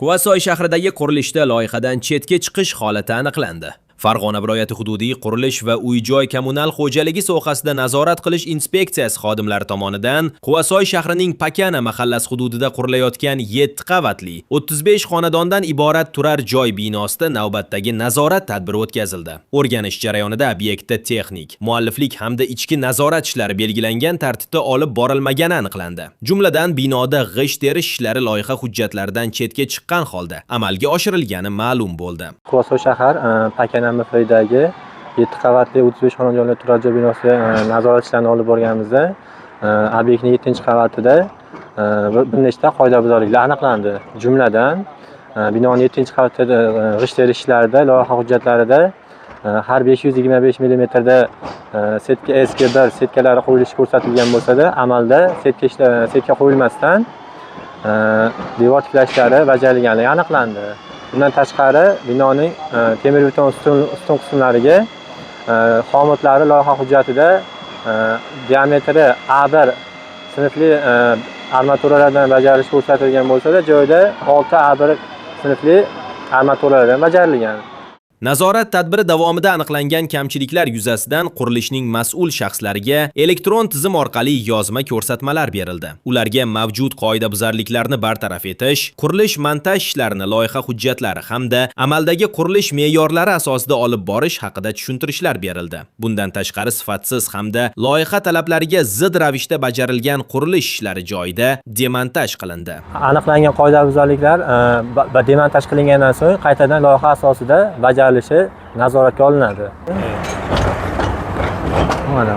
Quvasoy shahridagi qurilishda loyihadan chetga chiqish holati aniqlandi. Farg'ona viloyati hududiy qurilish va uy-joy kommunal xo'jaligi sohasida nazorat qilish inspeksiyasi xodimlari tomonidan Quvasoy shahrining Pakana mahallasi hududida qurilayotgan 7 qavatli 35 xonadondan iborat turar joy binosida navbatdagi nazorat tadbiri o'tkazildi. O'rganish jarayonida obyektda texnik, mualliflik hamda ichki nazorat ishlari belgilangan tartibda olib borilmagani aniqlandi. Jumladan binoda g'isht terish ishlari loyiha hujjatlaridan chetga chiqqan holda amalga oshirilgani ma'lum bo'ldi. Quvasoy shahar Pakana mifridagi 7 qavatli 35 xonadonli turar joy binosida nazorat ishlarini olib borganimizda obyektning 7-qavatida bir nechta qoidabuzarliklar aniqlandi. Jumladan binoning 7-qavatida g'isht terish ishlarida loyiha hujjatlarida har 525 mm da setka SK1 setkalari qo'yilishi ko'rsatilgan bo'lsa-da, amalda setka qo'yilmasdan devor tiklashlari bajarilganligi aniqlandi. Bundan tashqari binoning temir beton ustun qismlariga xomutlari loyiha hujjatida diametri A1 sinfli armaturalardan bajarilishi ko'rsatilgan bo'lsa-da, joyda 6 A1 sinfli armaturalardan bajarilgan. Nazorat tadbiri davomida aniqlangan kamchiliklar yuzasidan qurilishning mas'ul shaxslariga elektron tizim orqali yozma ko'rsatmalar berildi. Ularga mavjud qoidabuzarliklarni bartaraf etish, qurilish montaj ishlarini loyiha hujjatlari hamda amaldagi qurilish me'yorlari asosida olib borish haqida tushuntirishlar berildi. Bundan tashqari sifatsiz hamda loyiha talablariga zid ravishda bajarilgan qurilish ishlari joyida demontaj qilindi. Aniqlangan qoidabuzarliklar demontaj qilingandan so'ng qaytadan loyiha asosida bajarilishi nazoratga olinadi. Mana